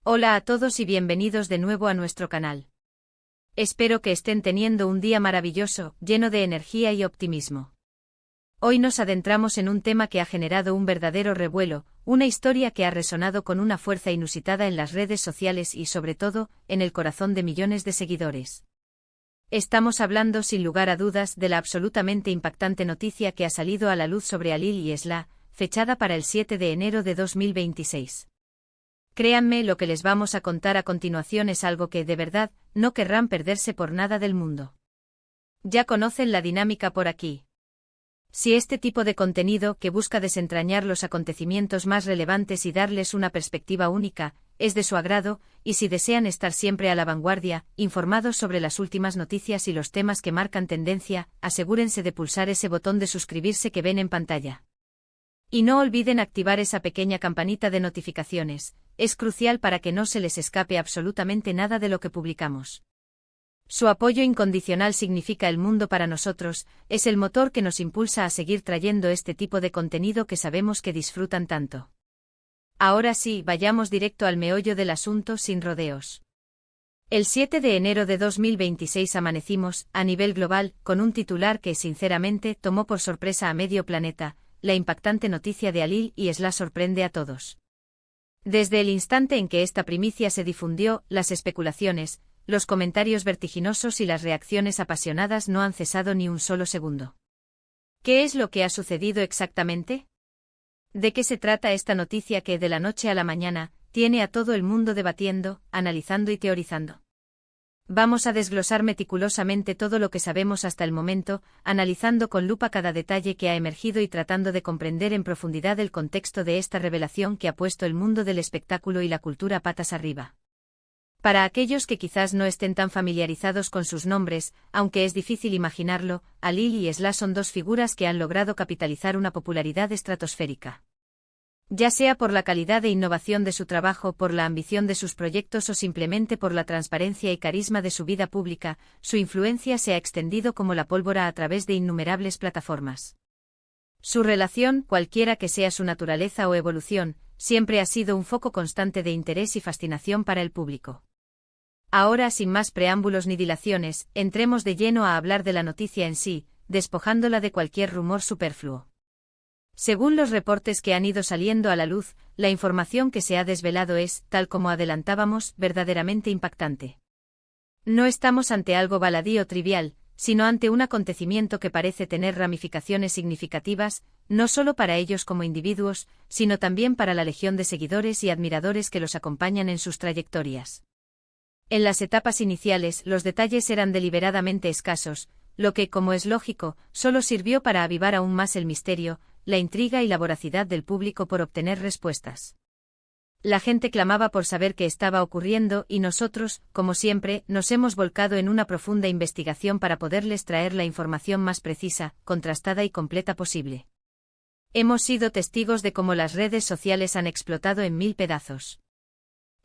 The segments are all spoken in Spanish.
Hola a todos y bienvenidos de nuevo a nuestro canal. Espero que estén teniendo un día maravilloso, lleno de energía y optimismo. Hoy nos adentramos en un tema que ha generado un verdadero revuelo, una historia que ha resonado con una fuerza inusitada en las redes sociales y sobre todo, en el corazón de millones de seguidores. Estamos hablando sin lugar a dudas de la absolutamente impactante noticia que ha salido a la luz sobre Halil y Esla, fechada para el 7 de enero de 2026. Créanme, lo que les vamos a contar a continuación es algo que, de verdad, no querrán perderse por nada del mundo. Ya conocen la dinámica por aquí. Si este tipo de contenido, que busca desentrañar los acontecimientos más relevantes y darles una perspectiva única, es de su agrado, y si desean estar siempre a la vanguardia, informados sobre las últimas noticias y los temas que marcan tendencia, asegúrense de pulsar ese botón de suscribirse que ven en pantalla. Y no olviden activar esa pequeña campanita de notificaciones, es crucial para que no se les escape absolutamente nada de lo que publicamos. Su apoyo incondicional significa el mundo para nosotros, es el motor que nos impulsa a seguir trayendo este tipo de contenido que sabemos que disfrutan tanto. Ahora sí, vayamos directo al meollo del asunto sin rodeos. El 7 de enero de 2026 amanecimos, a nivel global, con un titular que, sinceramente, tomó por sorpresa a medio planeta. La impactante noticia de Halil y Esla sorprende a todos. Desde el instante en que esta primicia se difundió, las especulaciones, los comentarios vertiginosos y las reacciones apasionadas no han cesado ni un solo segundo. ¿Qué es lo que ha sucedido exactamente? ¿De qué se trata esta noticia que, de la noche a la mañana, tiene a todo el mundo debatiendo, analizando y teorizando? Vamos a desglosar meticulosamente todo lo que sabemos hasta el momento, analizando con lupa cada detalle que ha emergido y tratando de comprender en profundidad el contexto de esta revelación que ha puesto el mundo del espectáculo y la cultura patas arriba. Para aquellos que quizás no estén tan familiarizados con sus nombres, aunque es difícil imaginarlo, Halil y Esla son dos figuras que han logrado capitalizar una popularidad estratosférica. Ya sea por la calidad e innovación de su trabajo, por la ambición de sus proyectos o simplemente por la transparencia y carisma de su vida pública, su influencia se ha extendido como la pólvora a través de innumerables plataformas. Su relación, cualquiera que sea su naturaleza o evolución, siempre ha sido un foco constante de interés y fascinación para el público. Ahora, sin más preámbulos ni dilaciones, entremos de lleno a hablar de la noticia en sí, despojándola de cualquier rumor superfluo. Según los reportes que han ido saliendo a la luz, la información que se ha desvelado es, tal como adelantábamos, verdaderamente impactante. No estamos ante algo baladí o trivial, sino ante un acontecimiento que parece tener ramificaciones significativas, no solo para ellos como individuos, sino también para la legión de seguidores y admiradores que los acompañan en sus trayectorias. En las etapas iniciales, los detalles eran deliberadamente escasos, lo que, como es lógico, solo sirvió para avivar aún más el misterio, la intriga y la voracidad del público por obtener respuestas. La gente clamaba por saber qué estaba ocurriendo y nosotros, como siempre, nos hemos volcado en una profunda investigación para poderles traer la información más precisa, contrastada y completa posible. Hemos sido testigos de cómo las redes sociales han explotado en mil pedazos.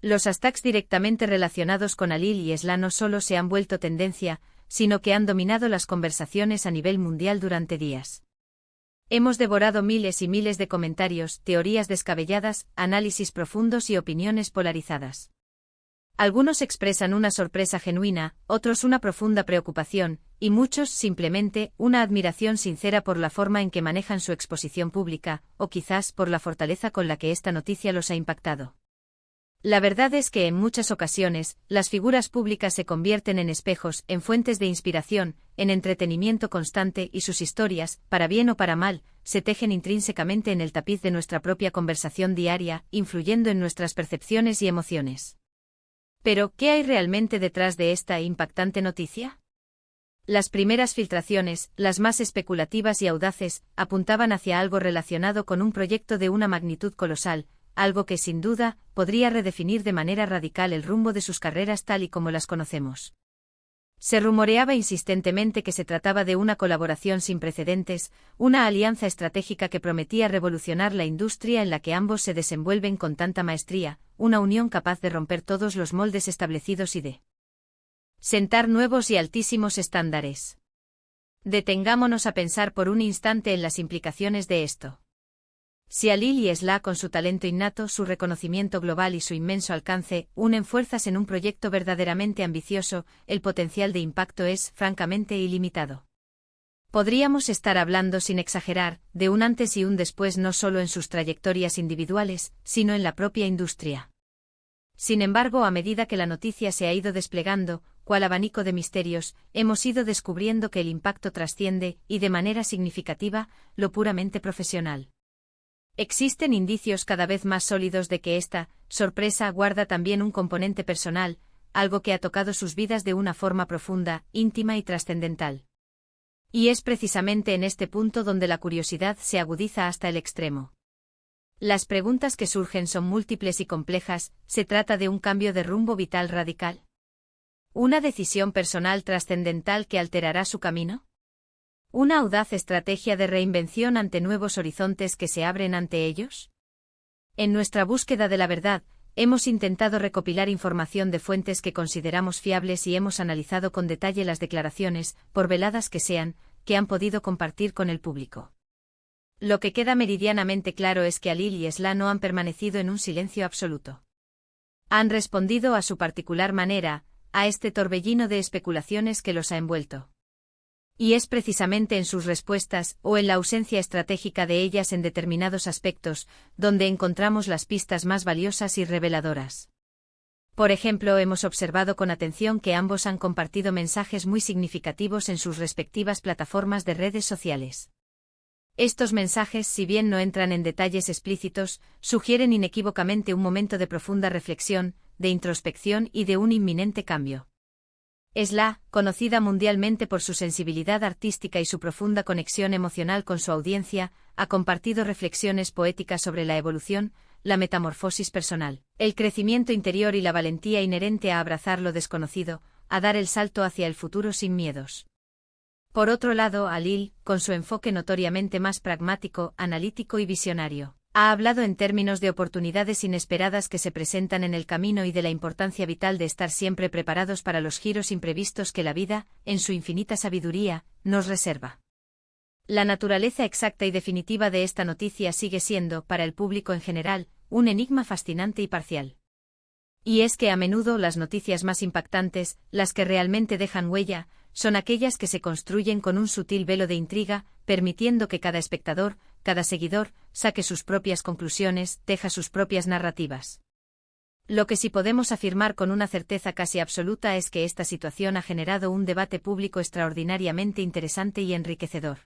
Los hashtags directamente relacionados con Halil y Esla no solo se han vuelto tendencia, sino que han dominado las conversaciones a nivel mundial durante días. Hemos devorado miles y miles de comentarios, teorías descabelladas, análisis profundos y opiniones polarizadas. Algunos expresan una sorpresa genuina, otros una profunda preocupación, y muchos simplemente una admiración sincera por la forma en que manejan su exposición pública, o quizás por la fortaleza con la que esta noticia los ha impactado. La verdad es que en muchas ocasiones, las figuras públicas se convierten en espejos, en fuentes de inspiración, en entretenimiento constante y sus historias, para bien o para mal, se tejen intrínsecamente en el tapiz de nuestra propia conversación diaria, influyendo en nuestras percepciones y emociones. Pero, ¿qué hay realmente detrás de esta impactante noticia? Las primeras filtraciones, las más especulativas y audaces, apuntaban hacia algo relacionado con un proyecto de una magnitud colosal, algo que sin duda podría redefinir de manera radical el rumbo de sus carreras tal y como las conocemos. Se rumoreaba insistentemente que se trataba de una colaboración sin precedentes, una alianza estratégica que prometía revolucionar la industria en la que ambos se desenvuelven con tanta maestría, una unión capaz de romper todos los moldes establecidos y de sentar nuevos y altísimos estándares. Detengámonos a pensar por un instante en las implicaciones de esto. Si Alil y Esla, con su talento innato, su reconocimiento global y su inmenso alcance, unen fuerzas en un proyecto verdaderamente ambicioso, el potencial de impacto es, francamente, ilimitado. Podríamos estar hablando, sin exagerar, de un antes y un después no solo en sus trayectorias individuales, sino en la propia industria. Sin embargo, a medida que la noticia se ha ido desplegando, cual abanico de misterios, hemos ido descubriendo que el impacto trasciende, y de manera significativa, lo puramente profesional. Existen indicios cada vez más sólidos de que esta sorpresa guarda también un componente personal, algo que ha tocado sus vidas de una forma profunda, íntima y trascendental. Y es precisamente en este punto donde la curiosidad se agudiza hasta el extremo. Las preguntas que surgen son múltiples y complejas. ¿Se trata de un cambio de rumbo vital radical? ¿Una decisión personal trascendental que alterará su camino? ¿Una audaz estrategia de reinvención ante nuevos horizontes que se abren ante ellos? En nuestra búsqueda de la verdad, hemos intentado recopilar información de fuentes que consideramos fiables y hemos analizado con detalle las declaraciones, por veladas que sean, que han podido compartir con el público. Lo que queda meridianamente claro es que Alil y Esla no han permanecido en un silencio absoluto. Han respondido a su particular manera, a este torbellino de especulaciones que los ha envuelto. Y es precisamente en sus respuestas, o en la ausencia estratégica de ellas en determinados aspectos, donde encontramos las pistas más valiosas y reveladoras. Por ejemplo, hemos observado con atención que ambos han compartido mensajes muy significativos en sus respectivas plataformas de redes sociales. Estos mensajes, si bien no entran en detalles explícitos, sugieren inequívocamente un momento de profunda reflexión, de introspección y de un inminente cambio. Esla, conocida mundialmente por su sensibilidad artística y su profunda conexión emocional con su audiencia, ha compartido reflexiones poéticas sobre la evolución, la metamorfosis personal, el crecimiento interior y la valentía inherente a abrazar lo desconocido, a dar el salto hacia el futuro sin miedos. Por otro lado, Alil, con su enfoque notoriamente más pragmático, analítico y visionario, ha hablado en términos de oportunidades inesperadas que se presentan en el camino y de la importancia vital de estar siempre preparados para los giros imprevistos que la vida, en su infinita sabiduría, nos reserva. La naturaleza exacta y definitiva de esta noticia sigue siendo, para el público en general, un enigma fascinante y parcial. Y es que a menudo las noticias más impactantes, las que realmente dejan huella, son aquellas que se construyen con un sutil velo de intriga, permitiendo que cada espectador, cada seguidor, saque sus propias conclusiones, teja sus propias narrativas. Lo que sí podemos afirmar con una certeza casi absoluta es que esta situación ha generado un debate público extraordinariamente interesante y enriquecedor.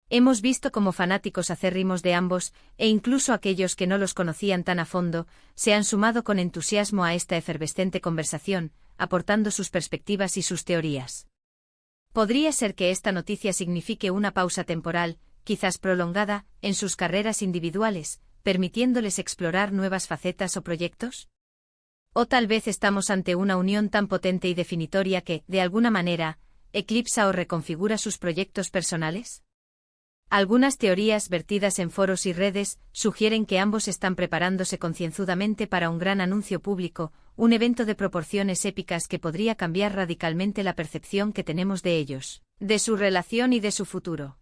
Hemos visto cómo fanáticos acérrimos de ambos, e incluso aquellos que no los conocían tan a fondo, se han sumado con entusiasmo a esta efervescente conversación, aportando sus perspectivas y sus teorías. Podría ser que esta noticia signifique una pausa temporal, quizás prolongada, en sus carreras individuales, permitiéndoles explorar nuevas facetas o proyectos. O tal vez estamos ante una unión tan potente y definitoria que, de alguna manera, eclipsa o reconfigura sus proyectos personales. Algunas teorías vertidas en foros y redes sugieren que ambos están preparándose concienzudamente para un gran anuncio público, un evento de proporciones épicas que podría cambiar radicalmente la percepción que tenemos de ellos, de su relación y de su futuro.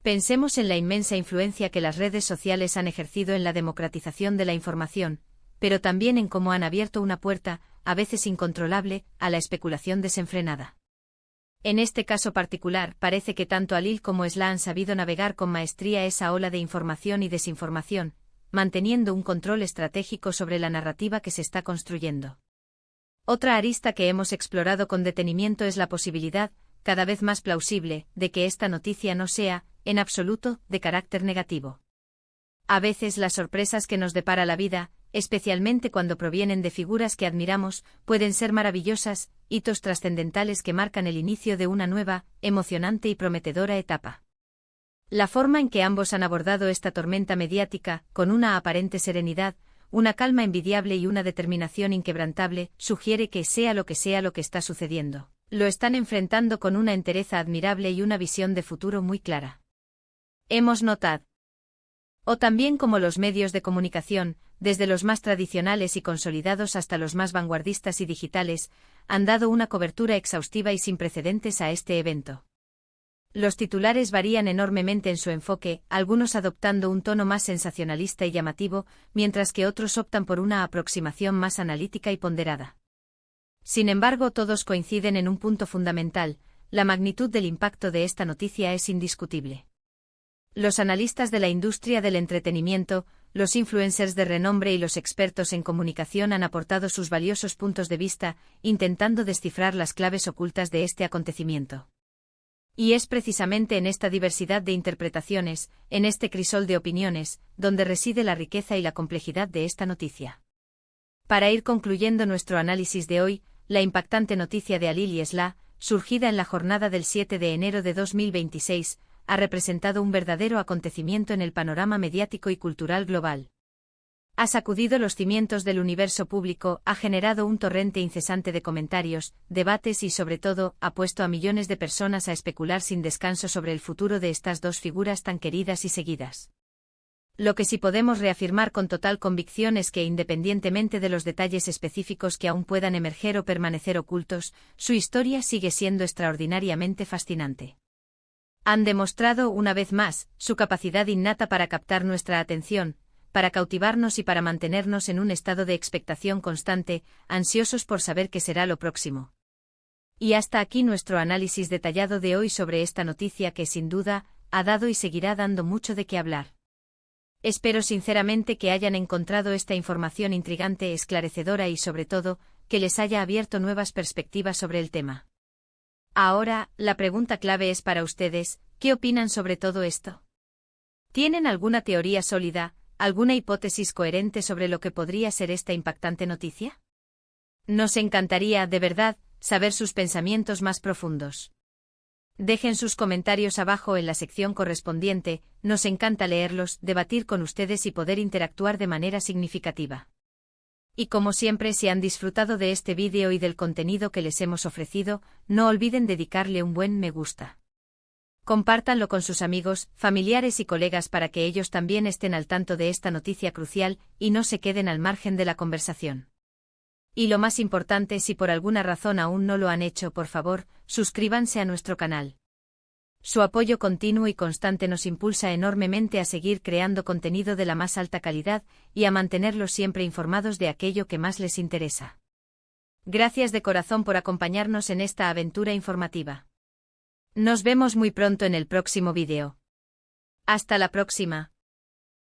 Pensemos en la inmensa influencia que las redes sociales han ejercido en la democratización de la información, pero también en cómo han abierto una puerta, a veces incontrolable, a la especulación desenfrenada. En este caso particular, parece que tanto Alil como Esla han sabido navegar con maestría esa ola de información y desinformación, manteniendo un control estratégico sobre la narrativa que se está construyendo. Otra arista que hemos explorado con detenimiento es la posibilidad, cada vez más plausible, de que esta noticia no sea, en absoluto, de carácter negativo. A veces las sorpresas que nos depara la vida, especialmente cuando provienen de figuras que admiramos, pueden ser maravillosas, hitos trascendentales que marcan el inicio de una nueva, emocionante y prometedora etapa. La forma en que ambos han abordado esta tormenta mediática, con una aparente serenidad, una calma envidiable y una determinación inquebrantable, sugiere que sea lo que está sucediendo, lo están enfrentando con una entereza admirable y una visión de futuro muy clara. Hemos notado, o también como los medios de comunicación, desde los más tradicionales y consolidados hasta los más vanguardistas y digitales, han dado una cobertura exhaustiva y sin precedentes a este evento. Los titulares varían enormemente en su enfoque, algunos adoptando un tono más sensacionalista y llamativo, mientras que otros optan por una aproximación más analítica y ponderada. Sin embargo, todos coinciden en un punto fundamental: la magnitud del impacto de esta noticia es indiscutible. Los analistas de la industria del entretenimiento, los influencers de renombre y los expertos en comunicación han aportado sus valiosos puntos de vista, intentando descifrar las claves ocultas de este acontecimiento. Y es precisamente en esta diversidad de interpretaciones, en este crisol de opiniones, donde reside la riqueza y la complejidad de esta noticia. Para ir concluyendo nuestro análisis de hoy, la impactante noticia de Halil Islah, surgida en la jornada del 7 de enero de 2026, ha representado un verdadero acontecimiento en el panorama mediático y cultural global. Ha sacudido los cimientos del universo público, ha generado un torrente incesante de comentarios, debates y sobre todo, ha puesto a millones de personas a especular sin descanso sobre el futuro de estas dos figuras tan queridas y seguidas. Lo que sí podemos reafirmar con total convicción es que, independientemente de los detalles específicos que aún puedan emerger o permanecer ocultos, su historia sigue siendo extraordinariamente fascinante. Han demostrado, una vez más, su capacidad innata para captar nuestra atención, para cautivarnos y para mantenernos en un estado de expectación constante, ansiosos por saber qué será lo próximo. Y hasta aquí nuestro análisis detallado de hoy sobre esta noticia que, sin duda, ha dado y seguirá dando mucho de qué hablar. Espero sinceramente que hayan encontrado esta información intrigante, esclarecedora y, sobre todo, que les haya abierto nuevas perspectivas sobre el tema. Ahora, la pregunta clave es para ustedes: ¿qué opinan sobre todo esto? ¿Tienen alguna teoría sólida, alguna hipótesis coherente sobre lo que podría ser esta impactante noticia? Nos encantaría, de verdad, saber sus pensamientos más profundos. Dejen sus comentarios abajo en la sección correspondiente, nos encanta leerlos, debatir con ustedes y poder interactuar de manera significativa. Y como siempre, si han disfrutado de este vídeo y del contenido que les hemos ofrecido, no olviden dedicarle un buen me gusta. Compártanlo con sus amigos, familiares y colegas para que ellos también estén al tanto de esta noticia crucial y no se queden al margen de la conversación. Y lo más importante, si por alguna razón aún no lo han hecho, por favor, suscríbanse a nuestro canal. Su apoyo continuo y constante nos impulsa enormemente a seguir creando contenido de la más alta calidad y a mantenerlos siempre informados de aquello que más les interesa. Gracias de corazón por acompañarnos en esta aventura informativa. Nos vemos muy pronto en el próximo vídeo. Hasta la próxima.